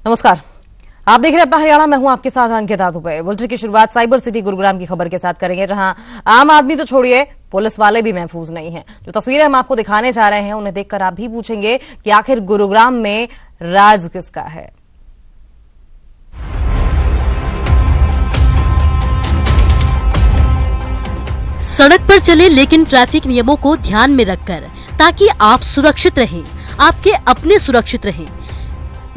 नमस्कार, आप देख रहे हैं अपना हरियाणा। मैं हूं आपके साथ अंकिता दुबे। बुलेटिन की शुरुआत साइबर सिटी गुरुग्राम की खबर के साथ करेंगे, जहां आम आदमी तो छोड़िए, पुलिस वाले भी महफूज नहीं हैं। जो तस्वीरें हम आपको दिखाने जा रहे हैं उन्हें देखकर आप भी पूछेंगे कि आखिर गुरुग्राम में राज किसका है। सड़क पर चले लेकिन ट्रैफिक नियमों को ध्यान में रखकर, ताकि आप सुरक्षित रहें, आपके अपने सुरक्षित रहें,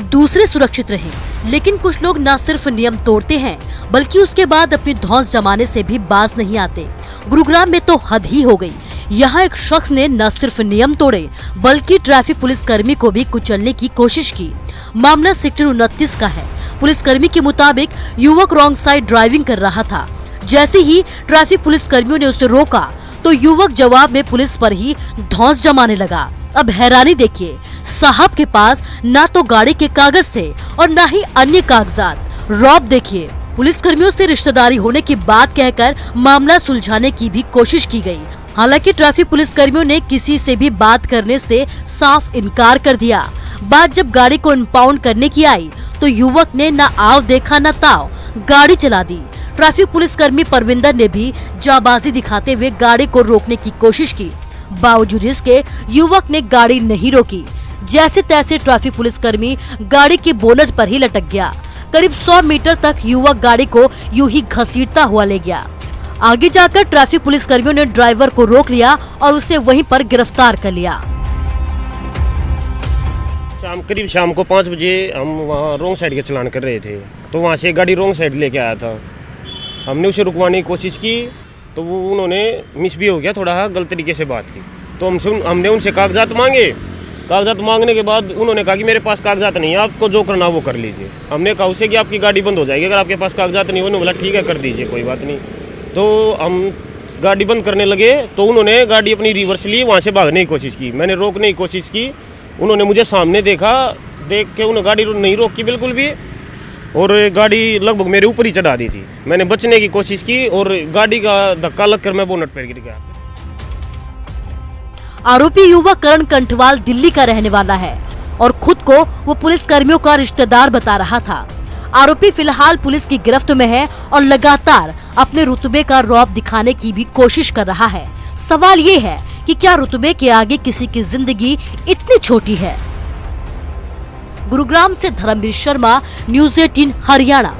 दूसरे सुरक्षित रहें। लेकिन कुछ लोग न सिर्फ नियम तोड़ते हैं बल्कि उसके बाद अपनी धौंस जमाने से भी बाज नहीं आते। गुरुग्राम में तो हद ही हो गई। यहाँ एक शख्स ने न सिर्फ नियम तोड़े बल्कि ट्रैफिक पुलिसकर्मी को भी कुचलने की कोशिश की। मामला सेक्टर 29 का है। पुलिसकर्मी के मुताबिक युवक रॉन्ग साइड ड्राइविंग कर रहा था। जैसे ही ट्रैफिक पुलिसकर्मियों ने उसे रोका तो युवक जवाब में पुलिस पर ही धौंस जमाने लगा। अब हैरानी देखिए, साहब के पास न तो गाड़ी के कागज थे और न ही अन्य कागजात। रौब देखिए, पुलिसकर्मियों से रिश्तेदारी होने की बात कहकर मामला सुलझाने की भी कोशिश की गई। हालांकि ट्रैफिक पुलिसकर्मियों ने किसी से भी बात करने से साफ इनकार कर दिया। बात जब गाड़ी को इम्पाउंड करने की आई तो युवक ने न आव देखा न ताव, गाड़ी चला दी। ट्रैफिक पुलिसकर्मी परविंदर ने भी जाबाजी दिखाते हुए गाड़ी को रोकने की कोशिश की। बावजूद इसके युवक ने गाड़ी नहीं रोकी। जैसे तैसे ट्रैफिक पुलिसकर्मी गाड़ी के बोनट पर ही लटक गया। करीब 100 मीटर तक युवक गाड़ी को यूं ही घसीटता हुआ ले गया। आगे जाकर ट्रैफिक पुलिसकर्मियों ने ड्राइवर को रोक लिया और उसे वहीं पर गिरफ्तार कर लिया। करीब शाम को 5 बजे हम वहाँ रोंग साइड के चलान कर रहे थे, तो वहाँ से गाड़ी रोंग साइड लेके आया था। हमने उसे रुकवाने की कोशिश की तो वो उन्होंने मिस भी हो गया, थोड़ा गलत तरीके से बात की। तो हमने उनसे कागजात मांगे। कागजात मांगने के बाद उन्होंने कहा कि मेरे पास कागजात नहीं है, आपको जो करना वो कर लीजिए। हमने कहा उसे कि आपकी गाड़ी बंद हो जाएगी अगर आपके पास कागजात नहीं। उन्होंने बोला ठीक है कर दीजिए, कोई बात नहीं। तो हम गाड़ी बंद करने लगे तो उन्होंने गाड़ी अपनी रिवर्स ली, वहाँ से भागने की कोशिश की। मैंने रोकने की कोशिश की, उन्होंने मुझे सामने देखा, देख के उन्होंने गाड़ी नहीं रोकी बिल्कुल भी, और गाड़ी लगभग मेरे ऊपर ही चढ़ा दी थी। मैंने बचने की कोशिश की और गाड़ी का धक्का लगकर मैं बोनट पर गिर गया। आरोपी युवक करण कंठवाल दिल्ली का रहने वाला है और खुद को वो पुलिसकर्मियों का रिश्तेदार बता रहा था। आरोपी फिलहाल पुलिस की गिरफ्त में है और लगातार अपने रुतबे का रौब दिखाने की भी कोशिश कर रहा है। सवाल ये है कि क्या रुतबे के आगे किसी की जिंदगी इतनी छोटी है। गुरुग्राम से धर्मवीर शर्मा, न्यूज़ 18 हरियाणा।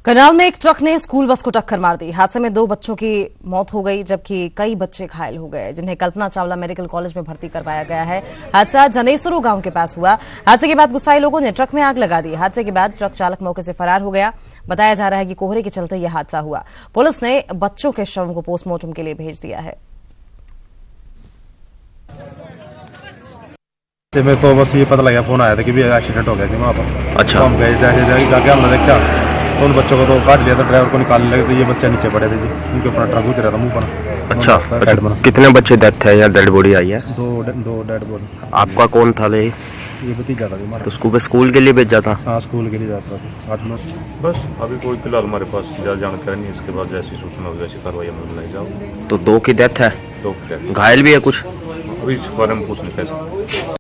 करनाल में एक ट्रक ने स्कूल बस को टक्कर मार दी। हादसे में 2 बच्चों की मौत हो गई जबकि कई बच्चे घायल हो गए, जिन्हें कल्पना चावला मेडिकल कॉलेज में भर्ती करवाया गया है। हादसा जनेसरो गांव के पास हुआ। हादसे के बाद गुस्साए लोगों ने ट्रक में आग लगा दी। हादसे के बाद ट्रक चालक मौके से फरार हो गया। बताया जा रहा है कि कोहरे के चलते यह हादसा हुआ। पुलिस ने बच्चों के शवों को पोस्टमार्टम के लिए भेज दिया है। मैं तो बस ये पता लगा, फोन आया था कि भी एक्सीडेंट हो गया कि वहाँ पर। अच्छा। हम गए जाके हमने देखा तो उन बच्चों को तो काट लिया था, ड्राइवर को निकालने लगे तो ये बच्चे नीचे पड़े थे जी, उनके ऊपर ट्रक गुजरा था मुंह पर। अच्छा, कितने बच्चे डेथ है या डेड बॉडी आई है? दो डेड बॉडी। आपका कौन था? ये भतीजा था हमारा। तो स्कूल के लिए भेजा था? हाँ, स्कूल के लिए जाता था 8 9। बस अभी कोई फिलहाल हमारे पास ज़्यादा जानकारी नहीं। इसके बाद जैसी सूचना हो वैसी कार्रवाई में बनाई जाओ। तो 2 की डेथ है, 2 क्या घायल भी है कुछ? अभी इस बारे में कुछ नहीं कह सकते।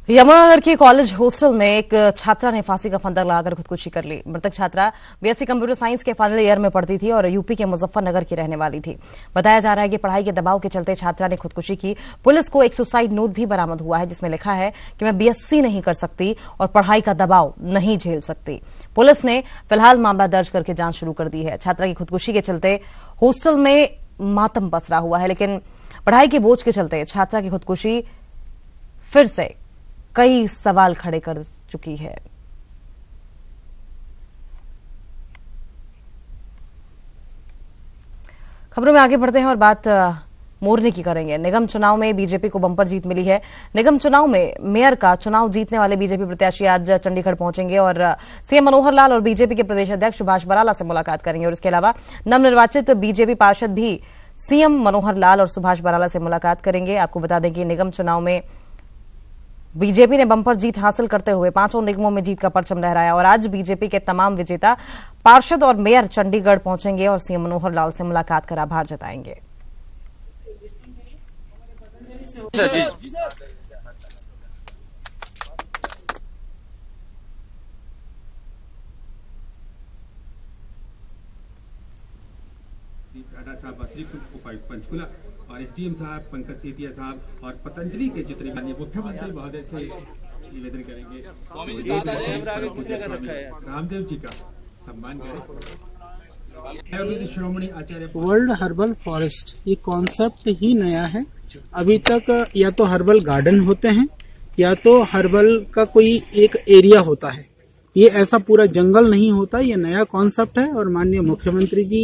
यमुनानगर के कॉलेज हॉस्टल में एक छात्रा ने फांसी का फंदा लगाकर खुदकुशी कर ली। मृतक छात्रा बीएससी कंप्यूटर साइंस के फाइनल ईयर में पढ़ती थी और यूपी के मुजफ्फरनगर की रहने वाली थी। बताया जा रहा है कि पढ़ाई के दबाव के चलते छात्रा ने खुदकुशी की। पुलिस को एक सुसाइड नोट भी बरामद हुआ है जिसमें लिखा है कि मैं बीएससी नहीं कर सकती और पढ़ाई का दबाव नहीं झेल सकती। पुलिस ने फिलहाल मामला दर्ज करके जांच शुरू कर दी है। छात्रा की खुदकुशी के चलते हॉस्टल में मातम पसरा हुआ है, लेकिन पढ़ाई के बोझ के चलते छात्रा की खुदकुशी फिर से कई सवाल खड़े कर चुकी है। खबरों में आगे बढ़ते हैं और बात मोरनी की करेंगे। निगम चुनाव में बीजेपी को बंपर जीत मिली है। निगम चुनाव में मेयर का चुनाव जीतने वाले बीजेपी प्रत्याशी आज चंडीगढ़ पहुंचेंगे और सीएम मनोहर लाल और बीजेपी के प्रदेश अध्यक्ष सुभाष बराला से मुलाकात करेंगे। और इसके अलावा नवनिर्वाचित बीजेपी पार्षद भी सीएम मनोहर लाल और सुभाष बराला से मुलाकात करेंगे। आपको बता दें कि निगम चुनाव में बीजेपी ने बंपर जीत हासिल करते हुए 5 निगमों में जीत का परचम लहराया और आज बीजेपी के तमाम विजेता पार्षद और मेयर चंडीगढ़ पहुंचेंगे और सीएम मनोहर लाल से मुलाकात कर आभार जताएंगे। राणा साहब अतिरिक्त उपायुक्त पंचकुला और एसडीएम साहब पंकज सेतिया साहब और पतंजलि के जितने माननीय मुख्यमंत्री महोदय से निवेदन करेंगे रामदेव जी का सम्मान करें। श्रोमणी आचार्य वर्ल्ड हर्बल फॉरेस्ट ये कॉन्सेप्ट ही नया है। अभी तक या तो हर्बल गार्डन होते हैं या तो हर्बल का कोई एक एरिया होता है, ये ऐसा पूरा जंगल नहीं होता। ये नया कॉन्सेप्ट है और माननीय मुख्यमंत्री जी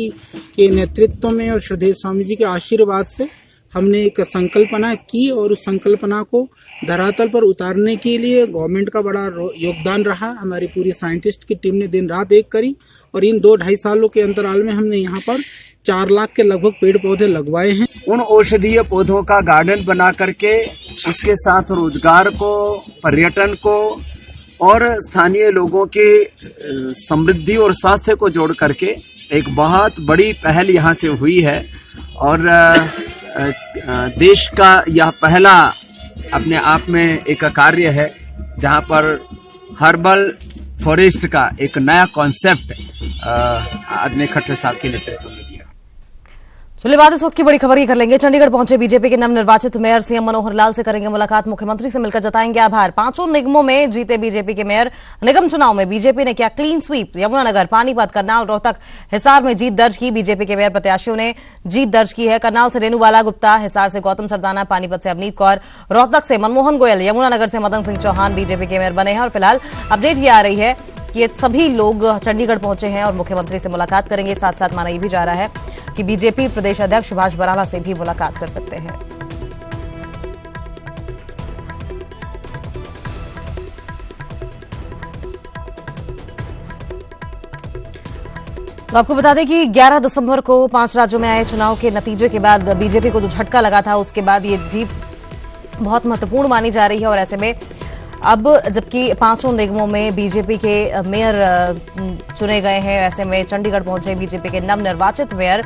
के नेतृत्व में और श्रद्धेय स्वामी जी के आशीर्वाद से हमने एक संकल्पना की और उस संकल्पना को धरातल पर उतारने के लिए गवर्नमेंट का बड़ा योगदान रहा। हमारी पूरी साइंटिस्ट की टीम ने दिन रात एक करी और इन 2-2.5 सालों के अंतराल में हमने यहाँ पर 4 लाख के लगभग पेड़ पौधे लगवाए हैं। उन औषधीय पौधों का गार्डन बना करके उसके साथ रोजगार को, पर्यटन को और स्थानीय लोगों की समृद्धि और स्वास्थ्य को जोड़ करके एक बहुत बड़ी पहल यहाँ से हुई है और देश का यह पहला अपने आप में एक कार्य है जहाँ पर हर्बल फॉरेस्ट का एक नया कॉन्सेप्ट आदरणीय खट्टर साहब के नेतृत्व में दिया। चलिए बात इस वक्त की बड़ी खबर की कर लेंगे। चंडीगढ़ पहुंचे बीजेपी के नवनिर्वाचित मेयर सीएम मनोहर लाल से करेंगे मुलाकात। मुख्यमंत्री से मिलकर जताएंगे आभार। 5 निगमों में जीते बीजेपी के मेयर। निगम चुनाव में बीजेपी ने किया क्लीन स्वीप। यमुनानगर, पानीपत, करनाल, रोहतक, हिसार में जीत दर्ज की। बीजेपी के मेयर प्रत्याशियों ने जीत दर्ज की है। करनाल से रेणुबाला गुप्ता, हिसार से गौतम सरदाना, पानीपत से अवनीत कौर, रोहतक से मनमोहन गोयल, यमुनानगर से मदन सिंह चौहान बीजेपी के मेयर बने हैं। और फिलहाल अपडेट ये आ रही है कि ये सभी लोग चंडीगढ़ पहुंचे हैं और मुख्यमंत्री से मुलाकात करेंगे। साथ साथ माना यह भी जा रहा है कि बीजेपी प्रदेश अध्यक्ष सुभाष बराला से भी मुलाकात कर सकते हैं। तो आपको बता दें कि 11 दिसंबर को 5 राज्यों में आए चुनाव के नतीजे के बाद बीजेपी को जो झटका लगा था उसके बाद ये जीत बहुत महत्वपूर्ण मानी जा रही है। और ऐसे में अब जबकि 5 निगमों में बीजेपी के मेयर चुने गए हैं, ऐसे में चंडीगढ़ पहुंचे बीजेपी के नवनिर्वाचित मेयर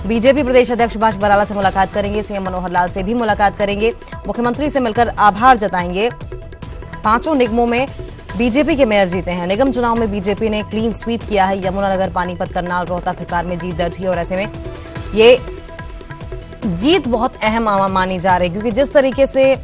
बीजेपी प्रदेश अध्यक्ष सुभाष बराला से मुलाकात करेंगे। सीएम मनोहर लाल से भी मुलाकात करेंगे। मुख्यमंत्री से मिलकर आभार जताएंगे। 5 निगमों में बीजेपी के मेयर जीते हैं। निगम चुनाव में बीजेपी ने क्लीन स्वीप किया है। यमुनानगर, पानीपत, करनाल, रोहतक, हिसार में जीत दर्ज की और ऐसे में ये जीत बहुत अहम मानी जा रही है क्योंकि जिस तरीके से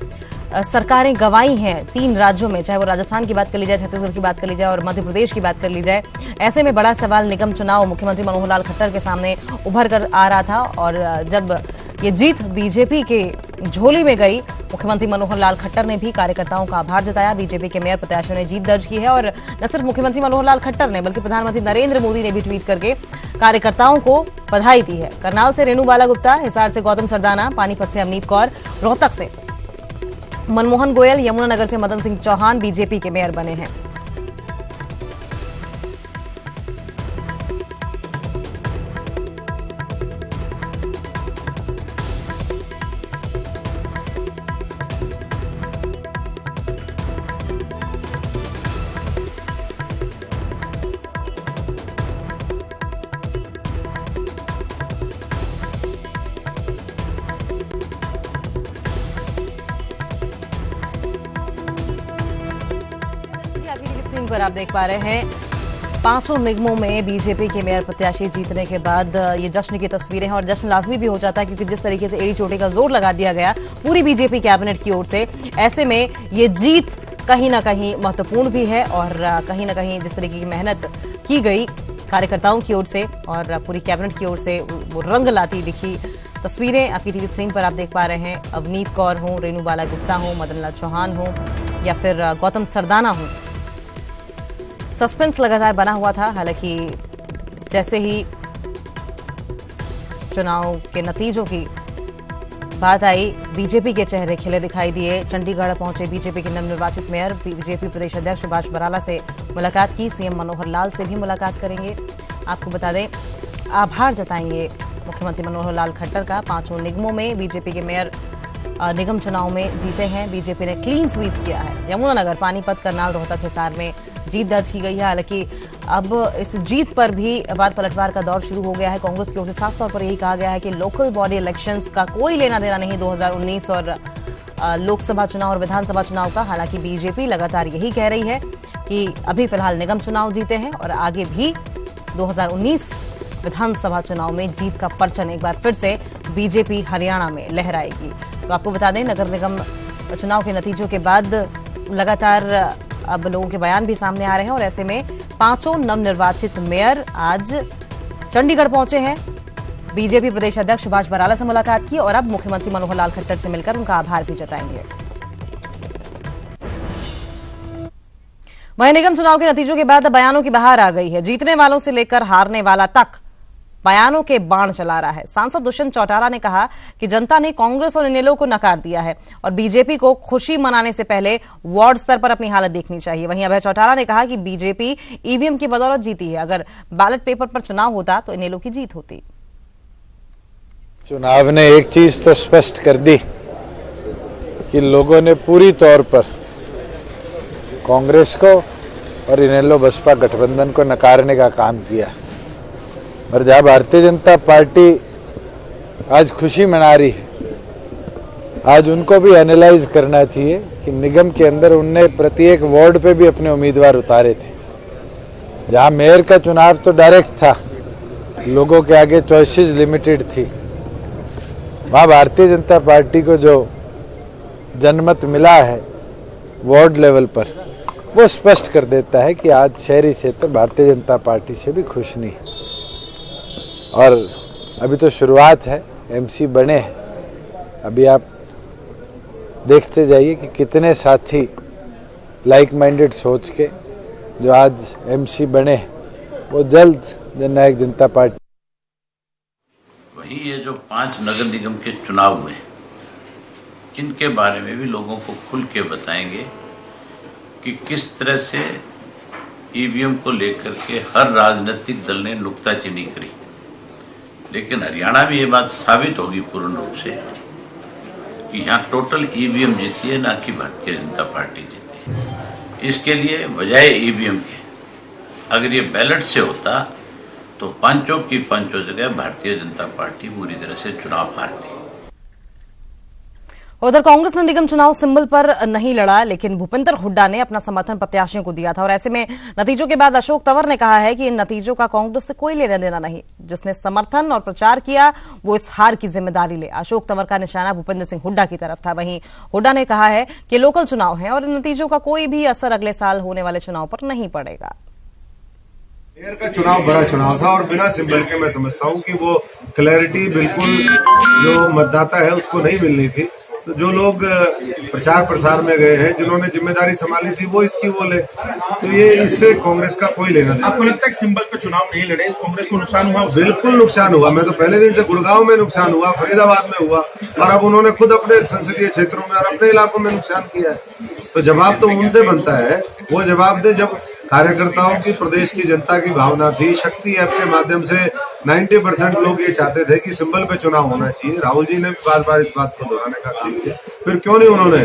सरकारें गंवाई हैं 3 राज्यों में, चाहे वो राजस्थान की बात कर ली जाए, छत्तीसगढ़ की बात कर ली जाए और मध्य प्रदेश की बात कर ली जाए, ऐसे में बड़ा सवाल निगम चुनाव मुख्यमंत्री मनोहर लाल खट्टर के सामने उभर कर आ रहा था। और जब ये जीत बीजेपी के झोली में गई, मुख्यमंत्री मनोहर लाल खट्टर ने भी कार्यकर्ताओं का आभार जताया। बीजेपी के मेयर प्रत्याशियों ने जीत दर्ज की है और न सिर्फ मुख्यमंत्री मनोहर लाल खट्टर ने बल्कि प्रधानमंत्री नरेंद्र मोदी ने भी ट्वीट करके कार्यकर्ताओं को बधाई दी है। करनाल से रेणुबाला गुप्ता, हिसार से गौतम सरदाना, पानीपत से अवनीत कौर, रोहतक से मनमोहन गोयल, यमुनानगर से मदन सिंह चौहान बीजेपी के मेयर बने हैं। स्क्रीन पर आप देख पा रहे हैं 5 निगमों में बीजेपी के मेयर प्रत्याशी जीतने के बाद ये जश्न की तस्वीरें हैं और जश्न लाजमी भी हो जाता है क्योंकि जिस तरीके से एड़ी चोटी का जोर लगा दिया गया पूरी बीजेपी कैबिनेट की ओर से, ऐसे में ये जीत कहीं ना कहीं महत्वपूर्ण भी है और कहीं ना कहीं जिस तरीके की मेहनत की गई कार्यकर्ताओं की ओर से और पूरी कैबिनेट की ओर से वो रंग लाती दिखी तस्वीरें आपकी टीवी स्क्रीन पर आप देख पा रहे हैं। अवनीत कौर हो, रेणुबाला गुप्ता हो, मदन लाल चौहान हो या फिर गौतम सरदाना हो, सस्पेंस लगातार बना हुआ था। हालांकि जैसे ही चुनाव के नतीजों की बात आई, बीजेपी के चेहरे खिले दिखाई दिए। चंडीगढ़ पहुंचे बीजेपी के नवनिर्वाचित मेयर बीजेपी प्रदेश अध्यक्ष सुभाष बराला से मुलाकात की। सीएम मनोहर लाल से भी मुलाकात करेंगे। आपको बता दें आभार जताएंगे मुख्यमंत्री मनोहर लाल खट्टर का। 5 निगमों में बीजेपी के मेयर निगम चुनाव में जीते हैं। बीजेपी ने क्लीन स्वीप किया है। यमुनानगर, पानीपत, करनाल, रोहतक, हिसार में जीत दर्ज की गई है। हालांकि अब इस जीत पर भी वार पलटवार का दौर शुरू हो गया है। कांग्रेस की ओर से साफ तौर पर यही कहा गया है कि लोकल बॉडी इलेक्शंस का कोई लेना देना नहीं 2019 और लोकसभा चुनाव और विधानसभा चुनाव का। हालांकि बीजेपी लगातार यही कह रही है कि अभी फिलहाल निगम चुनाव जीते हैं और आगे भी 2019 विधानसभा चुनाव में जीत का परचम एक बार फिर से बीजेपी हरियाणा में लहराएगी। तो आपको बता दें, नगर निगम चुनाव के नतीजों के बाद लगातार अब लोगों के बयान भी सामने आ रहे हैं और ऐसे में 5 नवनिर्वाचित मेयर आज चंडीगढ़ पहुंचे हैं। बीजेपी प्रदेश अध्यक्ष सुभाष बराला से मुलाकात की और अब मुख्यमंत्री मनोहर लाल खट्टर से मिलकर उनका आभार भी जताएंगे। वहीं निगम चुनाव के नतीजों के बाद बयानों की बहार आ गई है। जीतने वालों से लेकर हारने वाला तक बयानों के बाण चला रहा है। सांसद दुष्यंत चौटाला ने कहा कि जनता ने कांग्रेस और इनेलो को नकार दिया है और बीजेपी को खुशी मनाने से पहले वार्ड स्तर पर अपनी हालत देखनी चाहिए। वहीं अभय चौटाला ने कहा कि बीजेपी ईवीएम की बदौलत जीती है। अगर बैलेट पेपर पर चुनाव होता तो इनेलो की जीत होती। चुनाव ने एक चीज तो स्पष्ट कर दी कि लोगों ने पूरी तौर पर कांग्रेस को और इनेलो बसपा गठबंधन को नकारने का काम किया। और जहां भारतीय जनता पार्टी आज खुशी मना रही है, आज उनको भी एनालाइज करना चाहिए कि निगम के अंदर उनने प्रत्येक वार्ड पे भी अपने उम्मीदवार उतारे थे। जहां मेयर का चुनाव तो डायरेक्ट था, लोगों के आगे चॉइसेस लिमिटेड थी, वहां भारतीय जनता पार्टी को जो जनमत मिला है वार्ड लेवल पर, वो स्पष्ट कर देता है कि आज शहरी क्षेत्र भारतीय जनता पार्टी से भी खुश नहीं है। और अभी तो शुरुआत है, एमसी बने हैं। अभी आप देखते जाइए कि कितने साथी लाइक माइंडेड सोच के जो आज एमसी बने हैं वो जल्द जननायक जनता पार्टी। वहीं ये जो 5 नगर निगम के चुनाव हुए, इनके बारे में भी लोगों को खुल के बताएंगे कि किस तरह से ईवीएम को लेकर के हर राजनीतिक दल ने नुक्ताचीनी करी। लेकिन हरियाणा में ये बात साबित होगी पूर्ण रूप से कि यहाँ टोटल ईवीएम जीती है, ना कि भारतीय जनता पार्टी जीती है। इसके लिए बजाय ईवीएम के अगर ये बैलेट से होता तो पांचों की पांचों जगह भारतीय जनता पार्टी पूरी तरह से चुनाव हारती। उधर कांग्रेस ने निगम चुनाव सिंबल पर नहीं लड़ा, लेकिन भूपेंद्र हुड्डा ने अपना समर्थन प्रत्याशियों को दिया था और ऐसे में नतीजों के बाद अशोक तंवर ने कहा है कि इन नतीजों का कांग्रेस से कोई लेना देना नहीं। जिसने समर्थन और प्रचार किया वो इस हार की जिम्मेदारी ले। अशोक तंवर का निशाना भूपेंद्र सिंह हुड्डा की तरफ था। वहीं हुड्डा ने कहा है कि लोकल चुनाव है और इन नतीजों का कोई भी असर अगले साल होने वाले चुनाव पर नहीं पड़ेगा। मेयर का चुनाव बड़ा चुनाव था और बिना सिंबल के मैं समझता हूं कि वो क्लैरिटी बिल्कुल जो मतदाता है उसको नहीं मिलनी थी। तो जो लोग प्रचार प्रसार में गए हैं, जिन्होंने जिम्मेदारी संभाली थी, वो इसकी वो ले। तो ये इससे कांग्रेस का कोई लेना देना। आपको लगता है सिंबल पे चुनाव नहीं लड़े कांग्रेस को नुकसान हुआ? बिल्कुल नुकसान हुआ। मैं तो पहले दिन से गुड़गांव में नुकसान हुआ, फरीदाबाद में हुआ और अब उन्होंने खुद अपने संसदीय क्षेत्रों में और अपने इलाकों में नुकसान किया है। तो जवाब तो उनसे बनता है, वो जवाब दे। जब कार्यकर्ताओं की, प्रदेश की जनता की भावना थी, शक्ति ऐप के माध्यम से 90% लोग ये चाहते थे कि सिंबल पे चुनाव होना चाहिए। राहुल जी ने भी बार बार इस बात को दोहराने का काम किया, फिर क्यों नहीं उन्होंने?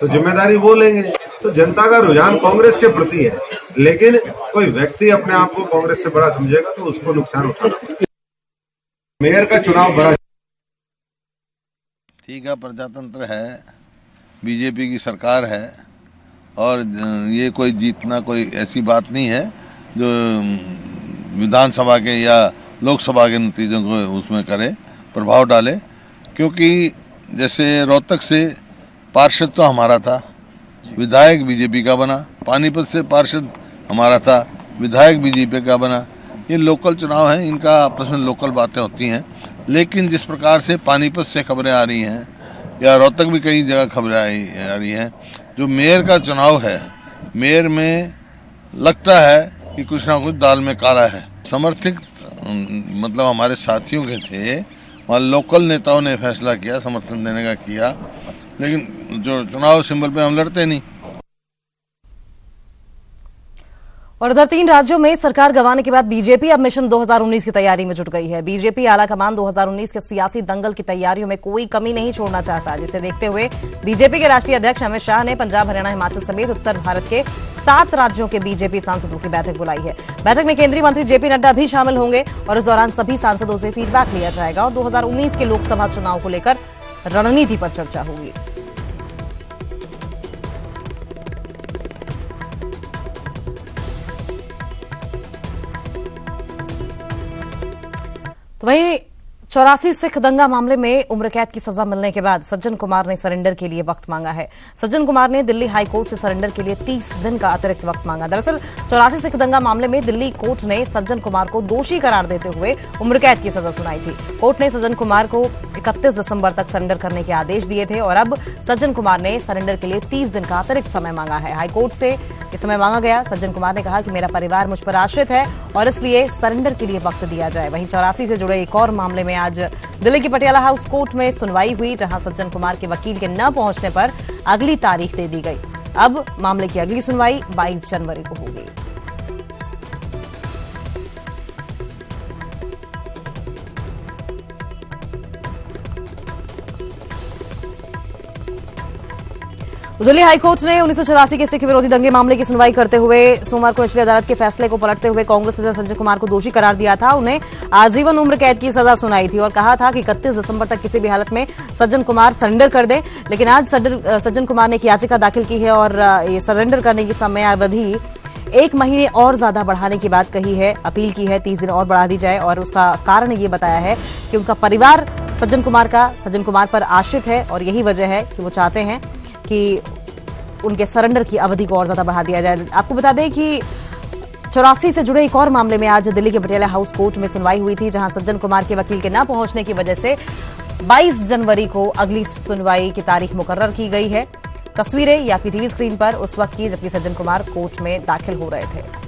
तो जिम्मेदारी वो लेंगे। तो जनता का रुझान कांग्रेस के प्रति है, लेकिन कोई व्यक्ति अपने आप को कांग्रेस से बड़ा समझेगा तो उसको नुकसान उठाना। मेयर का चुनाव बड़ा ठीक है, प्रजातंत्र है, बीजेपी की सरकार है और ये कोई जीतना कोई ऐसी बात नहीं है जो विधानसभा के या लोकसभा के नतीजों को उसमें करे, प्रभाव डाले। क्योंकि जैसे रोहतक से पार्षद तो हमारा था, विधायक बीजेपी का बना। पानीपत से पार्षद हमारा था, विधायक बीजेपी का बना। ये लोकल चुनाव हैं, इनका आपस में लोकल बातें होती हैं। लेकिन जिस प्रकार से पानीपत से खबरें आ रही हैं या रोहतक भी कई जगह खबरें आ रही हैं, जो मेयर का चुनाव है, मेयर में लगता है कि कुछ ना कुछ दाल में काला है। समर्थित मतलब हमारे साथियों के थे, वहाँ लोकल नेताओं ने फैसला किया, समर्थन देने का किया, लेकिन जो चुनाव सिंबल पे हम लड़ते नहीं। और उधर 3 राज्यों में सरकार गंवाने के बाद बीजेपी अब मिशन 2019 की तैयारी में जुट गई है। बीजेपी आलाकमान 2019 के सियासी दंगल की तैयारियों में कोई कमी नहीं छोड़ना चाहता, जिसे देखते हुए बीजेपी के राष्ट्रीय अध्यक्ष अमित शाह ने पंजाब, हरियाणा, हिमाचल समेत उत्तर भारत के 7 राज्यों के बीजेपी सांसदों की बैठक बुलाई है। बैठक में केंद्रीय मंत्री जेपी नड्डा भी शामिल होंगे और इस दौरान सभी सांसदों से फीडबैक लिया जाएगा और 2019 के लोकसभा चुनाव को लेकर रणनीति पर चर्चा होगी। तो वहीं 84 सिख दंगा मामले में उम्र कैद की सजा मिलने के बाद सज्जन कुमार ने सरेंडर के लिए वक्त मांगा है। सज्जन कुमार ने दिल्ली हाई कोर्ट से सरेंडर के लिए 30 दिन का अतिरिक्त वक्त मांगा। दरअसल 84 सिख दंगा मामले में दिल्ली कोर्ट ने सज्जन कुमार को दोषी करार देते हुए उम्र कैद की सजा सुनाई थी। कोर्ट ने सज्जन कुमार को 31 दिसंबर तक सरेंडर करने के आदेश दिए थे और अब सज्जन कुमार ने सरेंडर के लिए 30 दिन का अतिरिक्त समय मांगा है। हाईकोर्ट से ये समय मांगा गया। सज्जन कुमार ने कहा कि मेरा परिवार मुझ पर आश्रित है और इसलिए सरेंडर के लिए वक्त दिया जाए। वहीं 84 से जुड़े एक और मामले में आज दिल्ली की पटियाला हाउस कोर्ट में सुनवाई हुई, जहां सज्जन कुमार के वकील के न पहुंचने पर अगली तारीख दे दी गई। अब मामले की अगली सुनवाई 22 जनवरी को होगी। दिल्ली हाईकोर्ट ने 1984 के सिख विरोधी दंगे मामले की सुनवाई करते हुए सोमवार को निचली अदालत के फैसले को पलटते हुए कांग्रेस नेता सज्जन कुमार को दोषी करार दिया था। उन्हें आजीवन उम्र कैद की सजा सुनाई थी और कहा था कि 31 दिसंबर तक किसी भी हालत में सज्जन कुमार सरेंडर कर दें। लेकिन आज सज्जन कुमार ने एक याचिका दाखिल की है और ये सरेंडर करने की समयावधि 1 महीने और ज्यादा बढ़ाने की बात कही है, अपील की है 30 दिन और बढ़ा दी जाए। और उसका कारण ये बताया है कि उनका परिवार सज्जन कुमार पर आश्रित है और यही वजह है कि वो चाहते हैं कि उनके सरेंडर की अवधि को और ज्यादा बढ़ा दिया जाए। आपको बता दें कि 84 से जुड़े एक और मामले में आज दिल्ली के पटियाला हाउस कोर्ट में सुनवाई हुई थी, जहां सज्जन कुमार के वकील के न पहुंचने की वजह से 22 जनवरी को अगली सुनवाई की तारीख मुकर्रर की गई है। तस्वीरें या टीवी स्क्रीन पर उस वक्त की जबकि सज्जन कुमार कोर्ट में दाखिल हो रहे थे।